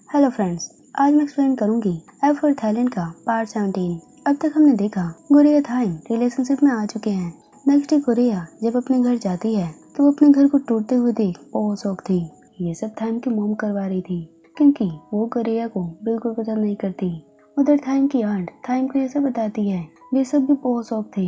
Hello friends, आज मैं explain करूंगी एफ फॉर थाईलैंड का पार्ट 17। अब तक हमने देखा गुरिया थाइम रिलेशनशिप में आ चुके हैं। नेक्स्ट डे गुरिया जब अपने घर जाती है तो वो अपने घर को टूटते हुए देख बहुत शौक थी। ये सब थाइम की मॉम करवा रही थी क्योंकि वो गुरिया को बिल्कुल पसंद नहीं करती। उधर थाइम की आंट थाइम को ये सब बताती है, वे सब भी बहुत शौक थे।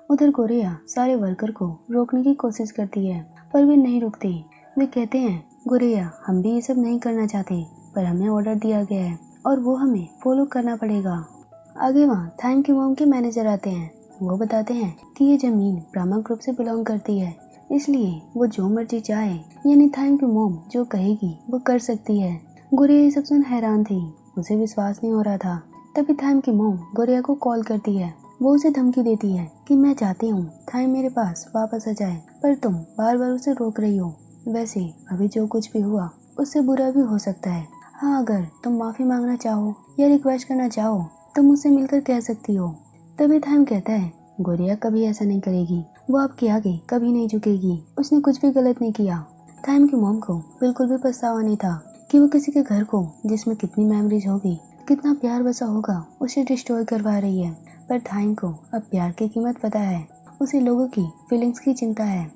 उधर गुरिया सारे वर्कर को रोकने की कोशिश करती है पर वे नहीं रुकते। वे कहते हैं गुरिया हम भी ये सब नहीं करना चाहते पर हमें ऑर्डर दिया गया है और वो हमें फॉलो करना पड़ेगा। आगे वहाँ थाइम की मॉम के मैनेजर आते हैं। वो बताते हैं कि ये जमीन ब्राह्मण ग्रुप से बिलोंग करती है, इसलिए वो जो मर्जी चाहे यानी थाइम की मॉम जो कहेगी वो कर सकती है। गुरिया ये सब सुन हैरान थी, उसे विश्वास नहीं हो रहा था। तभी थाइम की मॉम गुरिया को कॉल करती है। वो उसे धमकी देती है कि मैं चाहती हूँ थाइम मेरे पास वापस आ जाए पर तुम बार बार उसे रोक रही हो। वैसे अभी जो कुछ भी हुआ उससे बुरा भी हो सकता है। हाँ, अगर तुम माफ़ी मांगना चाहो या रिक्वेस्ट करना चाहो तो मुझसे मिलकर कह सकती हो। तभी थाइम कहता है गुरिया कभी ऐसा नहीं करेगी, वो आपके आगे कभी नहीं झुकेगी, उसने कुछ भी गलत नहीं किया। थाइम की मॉम को बिल्कुल भी पछतावा नहीं था कि वो किसी के घर को जिसमें कितनी मेमोरीज होगी, कितना प्यार बसा होगा, उसे डिस्ट्रॉय करवा रही है। पर थाइम को अब प्यार की कीमत पता है, उसे लोगों की फीलिंग्स की चिंता है।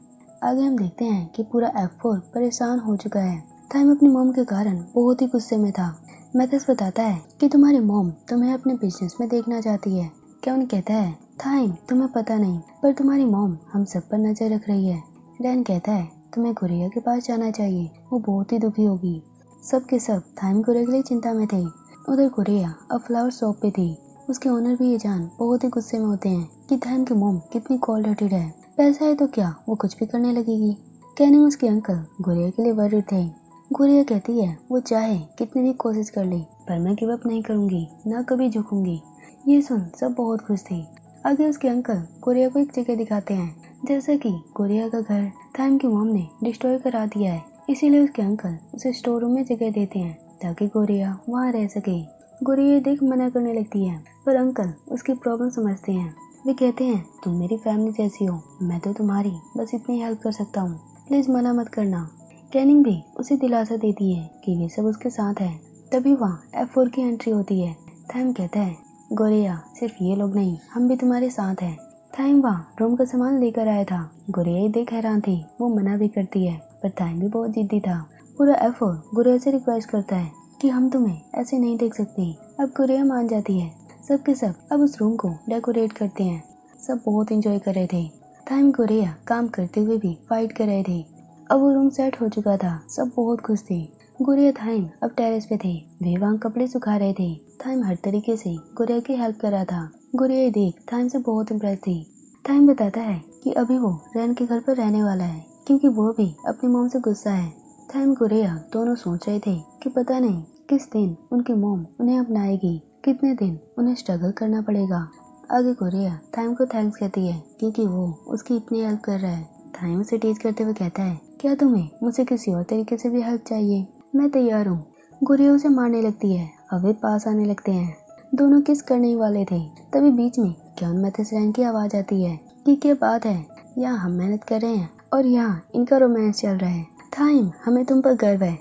आगे हम देखते हैं कि पूरा F4 परेशान हो चुका है। थाइम अपनी मॉम के कारण बहुत ही गुस्से में था। मैथस बताता है कि तुम्हारी मॉम तुम्हें अपने बिजनेस में देखना चाहती है। केविन कहता है थाइम तुम्हें पता नहीं पर तुम्हारी मॉम हम सब पर नजर रख रही है। रैन कहता है तुम्हें गुरिया के पास जाना चाहिए, वो बहुत ही दुखी होगी। सब के सब थाइम गुरिया के लिए चिंता में थे। उधर गुरिया अब फ्लावर शॉप पे थी। उसके ओनर भी ये जान बहुत ही गुस्से में होते हैं कि थाइम की मॉम कितनी कोल्ड हार्टेड है। पैसा है तो क्या वो कुछ भी करने लगेगी। कैनिंग उसके अंकल गुरिया के लिए वरीड थे। गुरिया कहती है वो चाहे कितनी भी कोशिश कर ले पर मैं गिव अप नहीं करूंगी, ना कभी झुकूंगी। ये सुन सब बहुत खुश थे। आगे उसके अंकल गुरिया को एक जगह दिखाते हैं। जैसा कि गुरिया का घर थाइम की मॉम ने डिस्ट्रॉय करा दिया है, इसीलिए उसके अंकल उसे स्टोर रूम में जगह देते हैं ताकि गुरिया वहाँ रह सके। गुरिया देख मना करने लगती है पर अंकल उसकी प्रॉब्लम समझते हैं। वे कहते हैं तुम मेरी फैमिली जैसी हो, मैं तो तुम्हारी बस इतनी हेल्प कर सकता हूँ, प्लीज मना मत करना। कैनिंग भी उसे दिलासा देती है कि वे सब उसके साथ है। तभी वहाँ F4 की एंट्री होती है। थाइम कहता है गुरिया सिर्फ ये लोग नहीं, हम भी तुम्हारे साथ हैं। थाइम वहाँ रूम का सामान लेकर आया था। गुरिया देख हैरान थी, वो मना भी करती है पर थाइम भी बहुत जिद्दी था। पूरा F4 गुरिया से रिक्वेस्ट करता है कि हम तुम्हें ऐसे नहीं देख सकते। अब गुरिया मान जाती है। सब के सब अब उस रूम को डेकोरेट करते हैं। सब बहुत एंजॉय कर रहे थे। थाइम गुरिया काम करते हुए भी फाइट कर रहे थे। अब वो रूम सेट हो चुका था, सब बहुत खुश थे। गुरिया थाइम अब टेरेस पे थे, वे वहाँ कपड़े सुखा रहे थे। थाइम हर तरीके से गुरिया की हेल्प कर रहा था। गुरिया ये देख थाइम से बहुत इम्प्रेस थी। थाइम बताता है कि अभी वो रैन के घर पर रहने वाला है क्योंकि वो भी अपनी मॉम से गुस्सा है। थाइम गुरिया दोनों सोच रहे थे कि पता नहीं किस दिन उनकी मॉम उन्हें अपनाएगी, कितने दिन उन्हें स्ट्रगल करना पड़ेगा। आगे गुरिया थाइम को थैंक्स कहती है क्योंकि वो उसकी इतनी हेल्प कर रहा है। थाइम उसे टीज करते हुए कहता है क्या तुम्हें मुझसे किसी और तरीके से भी हेल्प चाहिए, मैं तैयार हूँ। गुरिया उसे मारने लगती है, अब वे पास आने लगते हैं। दोनों किस करने ही वाले थे। तभी बीच में क्योन मैथस रैन की आवाज आती है कि क्या बात है, यहाँ हम मेहनत कर रहे हैं और यहाँ इनका रोमांस चल रहा है। थाइम हमें तुम पर गर्व है।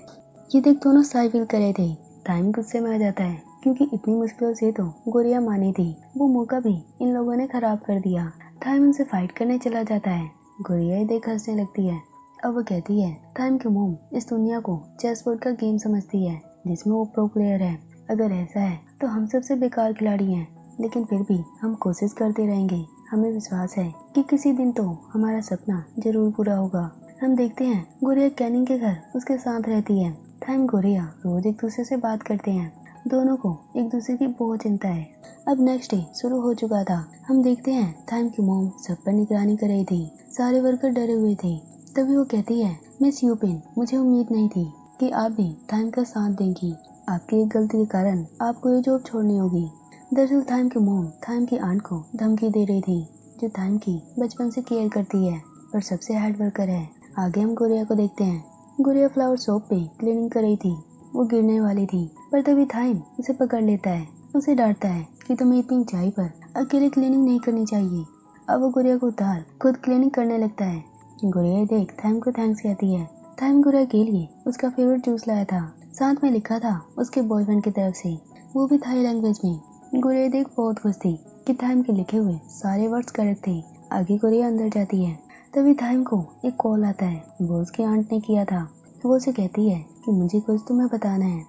ये देख दोनों साई फील कर रहे थे। थाइम गुस्से में आ जाता है क्योंकि इतनी मुश्किलों से तो गुरिया मानी थी, वो मौका भी इन लोगों ने खराब कर दिया। थाइम उनसे फाइट करने चला जाता है। गुरिया देख हंसने लगती है। अब वो कहती है थाइम की मॉम इस दुनिया को चेस बोर्ड का गेम समझती है जिसमें वो प्रो प्लेयर है। अगर ऐसा है तो हम सबसे बेकार खिलाड़ी हैं, लेकिन फिर भी हम कोशिश करते रहेंगे। हमें विश्वास है कि किसी दिन तो हमारा सपना जरूर पूरा होगा। हम देखते हैं गुरिया कैनिंग के घर उसके साथ रहती है। थाइम गुरिया रोज एक दूसरे से बात करते हैं। दोनों को एक दूसरे की बहुत चिंता है। अब नेक्स्ट डे शुरू हो चुका था। हम देखते हैं थाइम की मॉम सब पर निगरानी कर रही थी। सारे वर्कर डरे हुए थे। तभी वो कहती है मिस यूपिन, मुझे उम्मीद नहीं थी कि आप भी थाइम का साथ देंगी। आपकी एक गलती के कारण आपको ये जॉब छोड़नी होगी। दरअसल थाइम की मॉम थाइम की आंट को धमकी दे रही थी जो थाइम की बचपन से केयर करती है और सबसे हार्ड वर्कर है। आगे हम गुरिया को देखते हैं। गुरिया फ्लावर शॉप पे क्लीनिंग कर रही थी। वो गिरने वाली थी पर तभी थाइम उसे पकड़ लेता है। उसे डांटता है कि तुम्हें इतनी ऊंचाई पर अकेले क्लीनिंग नहीं करनी चाहिए। अब वो गुरिया को उतार खुद क्लीनिंग करने लगता है। गुरिया देख थाइम को थैंक्स कहती है। टाइम गुरिया के लिए उसका फेवरेट जूस लाया था, साथ में लिखा था उसके बॉयफ्रेंड की तरफ से, वो भी थाई लैंग्वेज में। गुरिया देख बहुत खुश थी कि थाइम के लिखे हुए सारे वर्ड्स करेक्ट थे। आगे गुरिया अंदर जाती है, तभी थाइम को एक कॉल आता है, वो उसकी आंट ने किया था। वो उसे कहती है कि मुझे कुछ तुम्हें बताना है।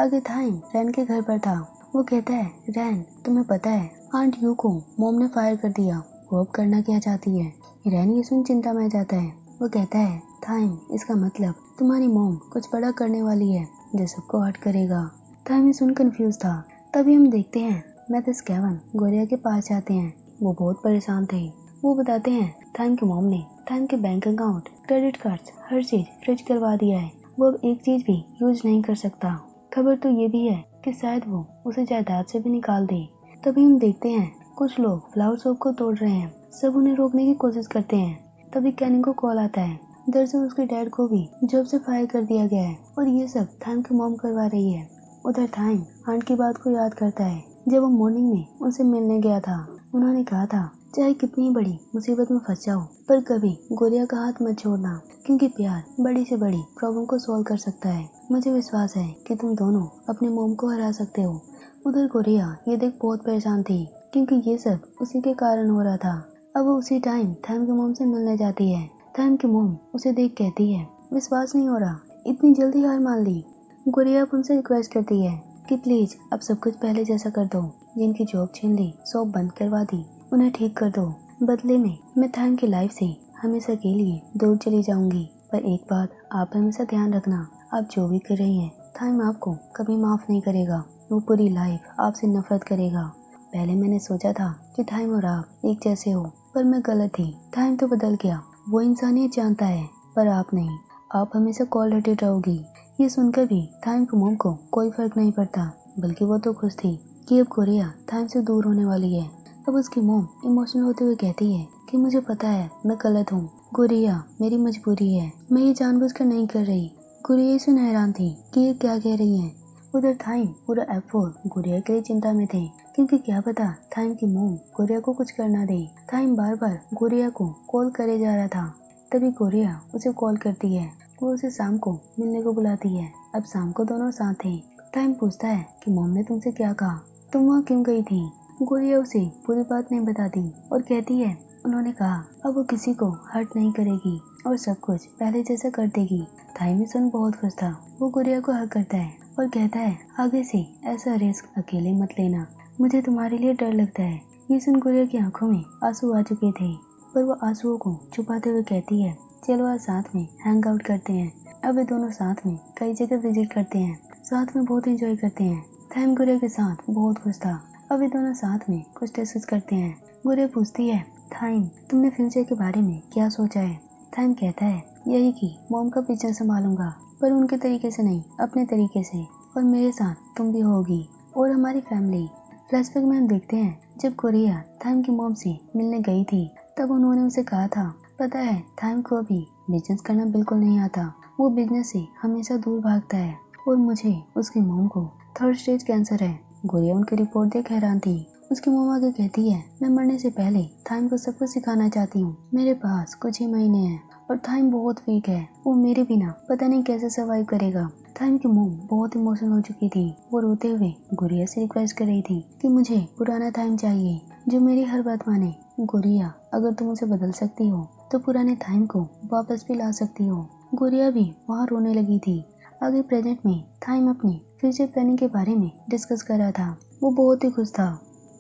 आगे थाइम रैन के घर पर था। वो कहता है, रैन तुम्हें पता है आंट यू को मॉम ने फायर कर दिया, वो अब करना क्या चाहती है। रैन ये सुन चिंता में जाता है। वो कहता है, थाइम इसका मतलब तुम्हारी मॉम कुछ बड़ा करने वाली है जो सबको हर्ट करेगा। थाइम ये सुन कंफ्यूज था। तभी हम देखते हैं मैथ्स केवन गुरिया के पास जाते हैं। वो बहुत परेशान थे। वो बताते हैं थाइम की मॉम ने थाइम के बैंक अकाउंट, क्रेडिट कार्ड्स, हर चीज फ्रिज करवा दिया है। वो अब एक चीज भी यूज नहीं कर सकता। खबर तो ये भी है कि शायद वो उसे जायदाद से भी निकाल दे। तभी हम देखते हैं कुछ लोग फ्लावर शॉप को तोड़ रहे हैं। सब उन्हें रोकने की कोशिश करते हैं। तभी कैनिंग को कॉल आता है। दरअसल उसके डैड को भी जॉब से फायर कर दिया गया है और ये सब थाइम की मॉम करवा रही है। उधर थाइम आंट की बात को याद करता है जब वो मॉर्निंग में उनसे मिलने गया था। उन्होंने कहा था, चाहे कितनी बड़ी मुसीबत में फंस जाओ पर कभी गुरिया का हाथ मत छोड़ना, क्योंकि प्यार बड़ी से बड़ी प्रॉब्लम को सॉल्व कर सकता है। मुझे विश्वास है कि तुम दोनों अपने मॉम को हरा सकते हो। उधर गुरिया ये देख बहुत परेशान थी क्योंकि ये सब उसी के कारण हो रहा था। अब वो उसी टाइम थाइम की मॉम से मिलने जाती है। थाइम की मॉम उसे देख कहती है, विश्वास नहीं हो रहा, इतनी जल्दी हार मान ली। गुरिया अब उनसे रिक्वेस्ट करती है कि प्लीज अब सब कुछ पहले जैसा कर दो। जिनकी जॉब छीन ली, शॉप बंद करवा दी, उन्हें ठीक कर दो। बदले में मैं थाइम की लाइफ से हमेशा के लिए दूर चली जाऊंगी। पर एक बात आप हमेशा ध्यान रखना, आप जो भी कर रही हैं थाइम आपको कभी माफ नहीं करेगा। वो पूरी लाइफ आपसे नफरत करेगा। पहले मैंने सोचा था कि थाइम और आप एक जैसे हो, पर मैं गलत थी। थाइम तो बदल गया, वो इंसानियत जानता है, पर आप नहीं। आप हमेशा कॉल रेटेड रहोगी। ये सुनकर भी थाइम की मॉम को कोई फर्क नहीं पड़ता, बल्कि वो तो खुश थी कि अब गुरिया थाइम से दूर होने वाली है। अब उसकी मॉम इमोशनल होते हुए कहती है कि मुझे पता है मैं गलत हूँ गुरिया, मेरी मजबूरी है, मैं ये जानबूझकर नहीं कर रही। गुरिया इसे हैरान थी कि ये क्या कह रही है। उधर थाइम पूरा एफोर गुरिया के लिए चिंता में थे, क्योंकि क्या पता थाइम की मॉम गुरिया को कुछ करना दे। थाइम बार बार गुरिया को कॉल करे जा रहा था। तभी गुरिया उसे कॉल करती है। वो उसे शाम को मिलने को बुलाती है। अब शाम को दोनों साथ थे। थाइम पूछता है कि मॉम ने तुमसे क्या कहा, तुम वहाँ क्यों गई थी। गुरिया उसे पूरी बात नहीं बताती और कहती है, उन्होंने कहा अब वो किसी को हर्ट नहीं करेगी और सब कुछ पहले जैसा कर देगी। थाइम भी सुन बहुत खुश था। वो गुरिया को हक करता है और कहता है, आगे से ऐसा रिस्क अकेले मत लेना, मुझे तुम्हारे लिए डर लगता है। ये सुन गुरिया की आंखों में आंसू आ चुके थे, पर वो आंसुओं को छुपाते हुए कहती है, चलो आज साथ में हैंग आउट करते हैं। अब वे दोनों साथ में कई जगह विजिट करते हैं, साथ में बहुत एंजॉय करते हैं। थाइम गुरिया के साथ बहुत खुश था। अब वे दोनों साथ में कुछ डिस्कस करते हैं। गुरिया पूछती है, थाइम तुमने फ्यूचर के बारे में क्या सोचा है। थाइम कहता है, यही कि मॉम का बिजनेस संभालूंगा, पर उनके तरीके से नहीं, अपने तरीके से, और मेरे साथ तुम भी होगी और हमारी फैमिली। फ्लैशबैक में हम देखते हैं जब गुरिया थाइम की मॉम से मिलने गई थी, तब उन्होंने उसे कहा था, पता है थाइम को भी बिजनेस करना बिल्कुल नहीं आता, वो बिजनेस से हमेशा दूर भागता है और मुझे उसकी मॉम को 3rd स्टेज कैंसर है। गुरिया उनकी रिपोर्ट देख हैरान थी। उसकी मॉम आगे कहती है, मैं मरने से पहले थाइम को सब कुछ सिखाना चाहती हूँ। मेरे पास कुछ ही महीने हैं और थाइम बहुत वीक है, वो मेरे बिना पता नहीं कैसे सर्वाइव करेगा। थाइम की मॉम बहुत इमोशनल हो चुकी थी। वो रोते हुए गुरिया से रिक्वेस्ट कर रही थी कि मुझे पुराना थाइम चाहिए जो मेरी हर बात माने। गुरिया अगर तुम उसे बदल सकती हो तो पुराने थाइम को वापस भी ला सकती हो। गुरिया भी वहाँ रोने लगी थी। आगे प्रेजेंट में थाइम अपनी फ्यूचर प्लानिंग के बारे में डिस्कस कर रहा था। वो बहुत ही खुश था,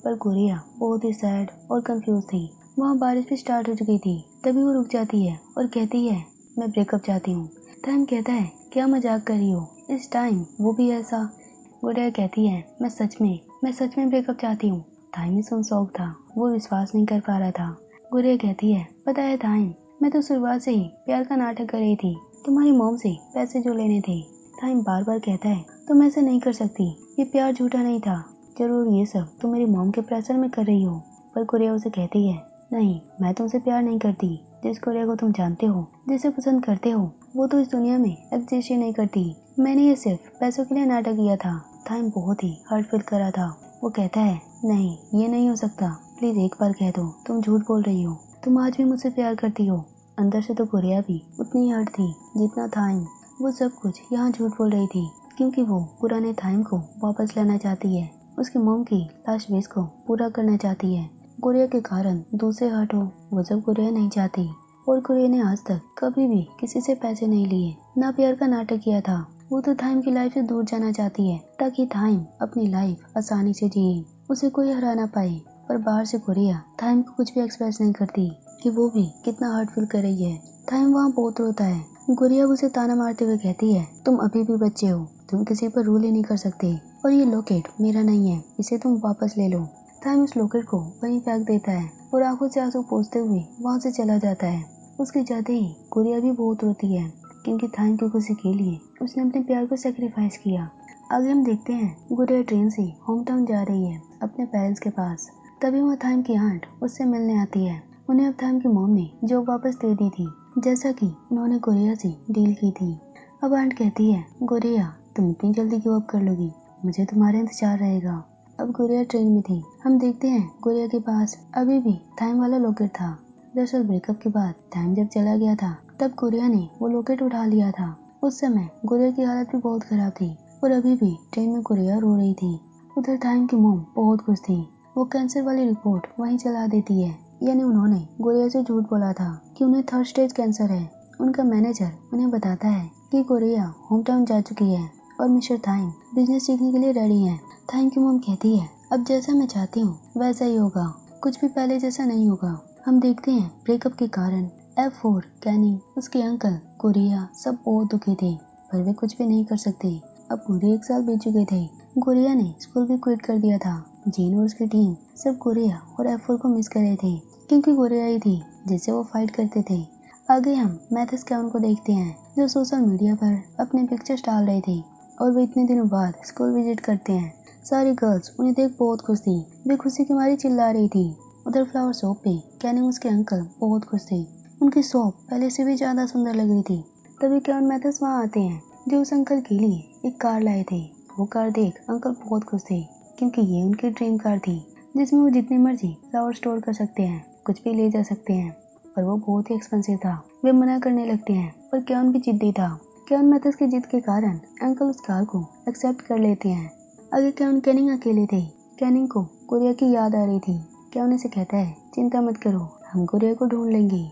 पर गुरिया बहुत ही सैड और कंफ्यूज थी। वहाँ बारिश भी स्टार्ट हो चुकी थी। तभी वो रुक जाती है और कहती है, मैं ब्रेकअप चाहती हूँ। थाइम कहता है, क्या मजाक कर रही हो, इस टाइम वो भी ऐसा। गुरिया कहती है, मैं सच में ब्रेकअप चाहती हूँ। थाइम सुन शौक था, वो विश्वास नहीं कर पा रहा था। गुरिया कहती है, पता है थाइम, मैं तो शुरुआत से ही प्यार का नाटक कर रही थी, तुम्हारी मॉम से पैसे जो लेने थे। थाइम बार बार कहता है, तुम ऐसे नहीं कर सकती, ये प्यार झूठा नहीं था, जरूर ये सब तुम मेरी मॉम के प्रेशर में कर रही हो। पर गुरिया उसे कहती है, नहीं, मैं तुमसे प्यार नहीं करती। जिस गुरिया को तुम जानते हो, जिसे पसंद करते हो, वो तो इस दुनिया में एग्जिस्ट ही नहीं करती। मैंने ये सिर्फ पैसों के लिए नाटक किया था। थाइम बहुत ही हर्ट फील कर रहा था। वो कहता है, नहीं ये नहीं हो सकता, प्लीज एक बार कह दो तुम झूठ बोल रही हो, तुम आज भी मुझसे प्यार करती हो। अंदर से तो कोरिया भी उतनी ही हर्ट थी जितना थाइम। वो सब कुछ यहाँ झूठ बोल रही थी क्योंकि वो पुराने थाइम को वापस लाना चाहती है। उसकी मॉम की लास्ट विश को पूरा करना चाहती है। कोरिया के कारण दूसरे हर्ट हो वो सब कोरिया नहीं चाहती। और कोरिया ने आज तक कभी भी किसी से पैसे नहीं लिए, ना प्यार का नाटक किया था। वो तो थाइम की लाइफ से दूर जाना चाहती है ताकि थाइम अपनी लाइफ आसानी से जिए, उसे कोई हरा ना पाए। पर बाहर से कोरिया थाइम को कुछ भी एक्सप्रेस नहीं करती कि वो भी कितना हर्ट फील कर रही है। थाइम वहाँ बहुत रोता है। कोरिया उसे ताना मारते हुए कहती है, तुम अभी भी बच्चे हो, तुम किसी पर रूल ही नहीं कर सकते और ये लॉकेट मेरा नहीं है, इसे तुम वापस ले लो। थाइम उस लॉकेट को वहीं फेंक देता है और आंखों से आंसू पोंछते हुए वहाँ से चला जाता है। उसके जाते ही कोरिया भी बहुत रोती है क्योंकि थाइम की खुशी के लिए उसने अपने प्यार को सेक्रीफाइस किया। आगे हम देखते हैं कोरिया ट्रेन से होम टाउन जा रही है अपने पेरेंट्स के पास। तभी वहाँ थाइम की आंट उससे मिलने आती है। उन्हें अब थाइम की मॉम ने जॉब वापस दे दी थी जैसा कि उन्होंने कोरिया से डील की थी। अब आंट कहती है, कोरिया तुम इतनी जल्दी गिव अप कर लोगी, मुझे तुम्हारा इंतजार रहेगा। अब कोरिया ट्रेन में थी। हम देखते हैं कोरिया के पास अभी भी थाइम वाला लॉकेट था। दरअसल ब्रेकअप के बाद थाइम जब चला गया था तब कोरिया ने वो लॉकेट उठा लिया था। उस समय कोरिया की हालत भी बहुत खराब थी और अभी भी ट्रेन में कोरिया रो रही थी। उधर थाइम की मॉम बहुत खुश थी। वो कैंसर वाली रिपोर्ट वहीं चला देती है, यानी उन्होंने कोरिया से झूठ बोला था कि उन्हें 3rd स्टेज कैंसर है। उनका मैनेजर उन्हें बताता है कि कोरिया होम टाउन जा चुकी है और मिस्टर थाइम बिजनेस सीखने के लिए रेडी है। थाइम की मॉम कहती है, अब जैसा मैं चाहती हूँ वैसा ही होगा, कुछ भी पहले जैसा नहीं होगा। हम देखते हैं ब्रेकअप के कारण F4, कैनिंग, उसके अंकल, कोरिया सब बहुत दुखी थे पर वे कुछ भी नहीं कर सकते। अब पूरे 1 साल बीत चुके थे। कोरिया ने स्कूल भी क्विट कर दिया था। जीन और उसकी टीम सब कोरिया और F4 को मिस कर रहे थे क्योंकि कोरिया ही थी जिससे वो फाइट करते थे। आगे हम मैथ्स कैवन को देखते हैं जो सोशल मीडिया पर अपने पिक्चर्स डाल रहे थे और वे इतने दिनों बाद स्कूल विजिट करते हैं। सारी गर्ल्स उन्हें देख बहुत खुश थी, वे खुशी की मारी चिल्ला रही थी। उधर फ्लावर शॉप पे कैनिंग उसके अंकल बहुत खुश थे, उनकी शॉप पहले से भी ज्यादा सुंदर लग रही थी। तभी कैवन मैथ्स वहाँ आते हैं जो उस अंकल के लिए एक कार लाए थे। वो कार देख अंकल बहुत खुश थे क्योंकि ये उनकी ड्रीम कार थी जिसमें वो जितनी मर्जी फ्लावर स्टोर कर सकते हैं, कुछ भी ले जा सकते हैं। पर वो बहुत ही एक्सपेंसिव था। वे मना करने लगते हैं पर कैवन भी जिद्दी था। कैवन मैथ्स की जिद के कारण अंकल उस कार को एक्सेप्ट कर लेते हैं। आगे कैवन कैनिंग अकेले थे। कैनिंग को कोरिया की याद आ रही थी। कैवन उसे कहता है, चिंता मत करो, हम कोरिया को ढूंढ लेंगे।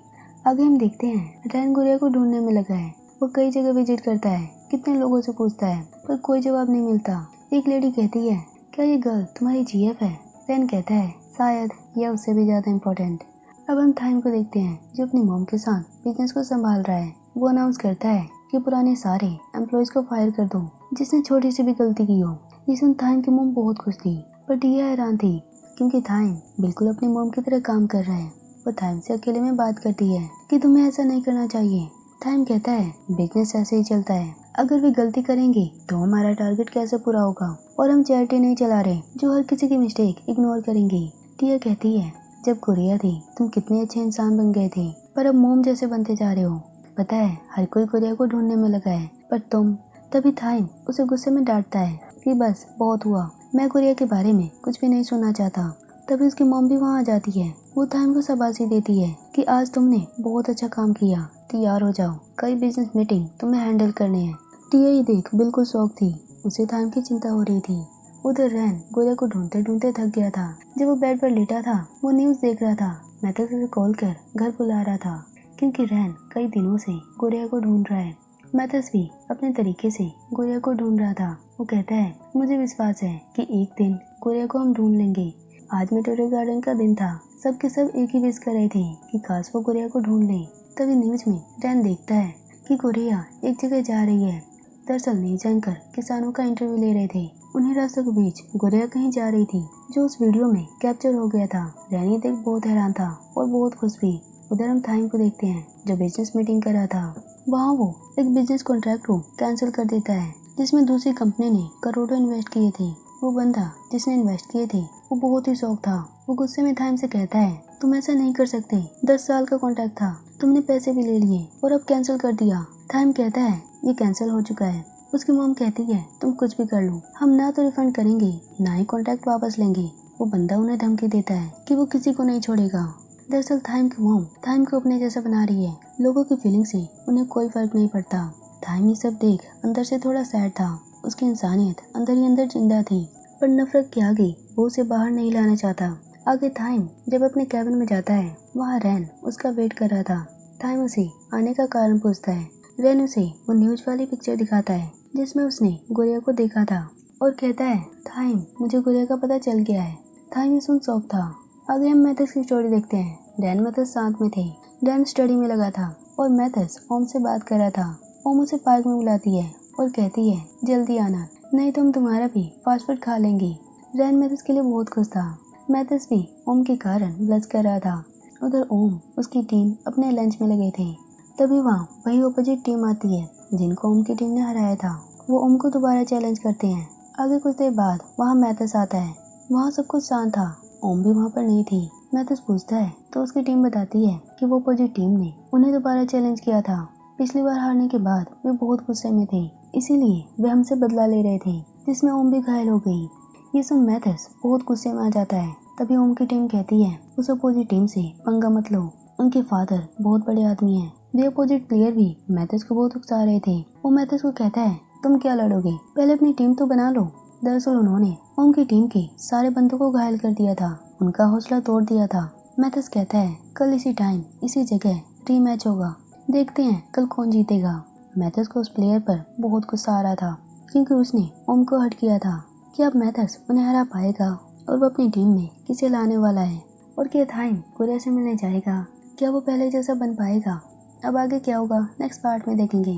आगे हम देखते हैं रैन कोरिया को ढूंढने में लगा है। वो कई जगह विजिट करता है, कितने लोगों से पूछता है पर कोई जवाब नहीं मिलता। एक लेडी कहती है, क्या ये गर्ल तुम्हारी GF है? रैन कहता है, शायद या उससे भी ज्यादा इम्पोर्टेंट। अब हम थाइम को देखते हैं जो अपनी मॉम के साथ बिजनेस को संभाल रहा है। वो अनाउंस करता है कि पुराने सारे एम्प्लॉयज को फायर कर दो जिसने छोटी सी भी गलती की हो। ये सुन थाइम की मॉम बहुत खुश थी पर टिया हैरान थी क्योंकि थाइम बिल्कुल अपनी मॉम की तरह काम कर रहा है। वो थाइम से अकेले में बात करती है कि तुम्हें ऐसा नहीं करना चाहिए। थाइम कहता है, बिजनेस ऐसे ही चलता है, अगर वे गलती करेंगे तो हमारा टारगेट कैसे पूरा होगा, और हम चैरिटी नहीं चला रहे जो हर किसी की मिस्टेक इग्नोर करेंगे। टिया कहती है, जब कोरिया थी तुम कितने अच्छे इंसान बन गए थे पर अब मोम जैसे बनते जा रहे हो। पता है हर कोई कोरिया को ढूंढने में लगा है पर तुम। तभी थाइम उसे गुस्से में डांटता है कि बस बहुत हुआ, मैं कोरिया के बारे में कुछ भी नहीं सुनना चाहता। तभी उसकी मॉम भी वहाँ आ जाती है। वो थाइम को शाबाशी देती है कि आज तुमने बहुत अच्छा काम किया, तैयार हो जाओ, कई बिजनेस मीटिंग तुम्हें हैंडल करने हैं। टिया ही देख बिल्कुल शौक थी, उसे थाइम की चिंता हो रही थी। उधर रैन कोरिया को ढूंढते ढूंढते थक गया था। जब वो बेड पर लेटा था वो न्यूज देख रहा था। मैथ्स उसे कॉल कर घर बुला रहा था क्योंकि रैन कई दिनों से कोरिया को ढूंढ रहा है। मैथ्स भी अपने तरीके से कोरिया को ढूंढ रहा था। वो कहता है, मुझे विश्वास है कि एक दिन कोरिया को हम ढूंढ लेंगे। आज मेटोरियल गार्डन का दिन था, सब के सब एक ही विश कर रहे थे कि काश वो कोरिया को ढूंढ ले। तभी न्यूज में रैन देखता है कि कोरिया एक जगह जा रही है। दरअसल न्यूज एंकर किसानों का इंटरव्यू ले रहे थे। उन्हीं रास्तों के बीच कोरिया कहीं जा रही थी जो उस वीडियो में कैप्चर हो गया था। रैनी देख बहुत हैरान था और बहुत खुश भी। उधर हम थाइम को देखते हैं जो बिजनेस मीटिंग कर रहा था। वहाँ वो एक बिजनेस कॉन्ट्रैक्ट को कैंसिल कर देता है जिसमें दूसरी कंपनी ने करोड़ों इन्वेस्ट किए थे। वो बंदा जिसने इन्वेस्ट किए थे वो बहुत ही शौक था। वो गुस्से में थाइम से कहता है, तुम ऐसा नहीं कर सकते, 10 साल का कॉन्ट्रैक्ट था, तुमने पैसे भी ले लिए और अब कैंसिल कर दिया। थाइम कहता है, ये कैंसिल हो चुका है। उसकी मॉम कहती है, तुम कुछ भी कर लो, हम ना तो रिफंड करेंगे ना ही कॉन्ट्रैक्ट वापस लेंगे। वो बंदा उन्हें धमकी देता है कि वो किसी को नहीं छोड़ेगा। दरअसल थाइम की मॉम थाइम को अपने जैसा बना रही है लोगों की फीलिंग से उन्हें कोई फर्क नहीं पड़ता। थाइम ये सब देख अंदर से थोड़ा सैड था। उसकी इंसानियत अंदर ही अंदर जिंदा थी, पर नफरत के आगे वो उसे बाहर नहीं लाना चाहता। आगे थाइम जब अपने कैबिन में जाता है, वहाँ रैन उसका वेट कर रहा था। थाइम उसे आने का कारण पूछता है। रैन उसे वो न्यूज वाली पिक्चर दिखाता है जिसमें उसने गुड़िया को देखा था और कहता है, थाइम मुझे गुड़िया का पता चल गया है। थाइम ये सुन शॉक था। आगे हम मैथस की स्टोरी देखते हैं। डैन मैथस साथ में थे। डैन स्टडी में लगा था और मैथस ओम से बात कर रहा था। ओम उसे पार्क में बुलाती है और कहती है, जल्दी आना, नहीं तो हम तुम्हारा भी फास्ट फूड खा लेंगे। रैन मैथस के लिए बहुत खुश था। मैथस भी ओम के कारण ब्लश कर रहा था। उधर ओम उसकी टीम अपने लंच में लगे थे। तभी वहाँ वही अपोजिट टीम आती है जिनको ओम की टीम ने हराया था। वो ओम को दोबारा चैलेंज करते हैं। आगे कुछ देर बाद वहाँ मैथस आता है। वहाँ सब कुछ शांत था। ओम भी वहाँ पर नहीं थी। मैथस पूछता है तो उसकी टीम बताती है कि वो अपोजिट टीम ने उन्हें दोबारा चैलेंज किया था। पिछली बार हारने के बाद वे बहुत गुस्से में थे, इसीलिए वे हमसे बदला ले रहे थे, जिसमें ओम भी घायल हो गई। ये सुन मैथस बहुत गुस्से में आ जाता है। तभी ओम की टीम कहती है, उस अपोजिट टीम से पंगा मत लो, उनके फादर बहुत बड़े आदमी हैं। वे अपोजिट प्लेयर भी मैथस को बहुत उकसा रहे थे। वो मैथस को कहता है, तुम क्या लड़ोगे, पहले अपनी टीम तो बना लो। दरअसल उन्होंने ओम की टीम के सारे बंदों को घायल कर दिया था, उनका हौसला तोड़ दिया था। मैथस कहता है, कल इसी टाइम इसी जगह रीमैच होगा, देखते हैं कल कौन जीतेगा। मैथस को उस प्लेयर पर बहुत गुस्सा आ रहा था क्योंकि उसने ओम को हर्ट किया था। कि अब मैथस उन्हें हरा पाएगा और वो अपनी टीम में किसे लाने वाला है, और क्या थाइम गुड़िया से मिलने जाएगा, क्या वो पहले जैसा बन पाएगा। अब आगे क्या होगा नेक्स्ट पार्ट में देखेंगे।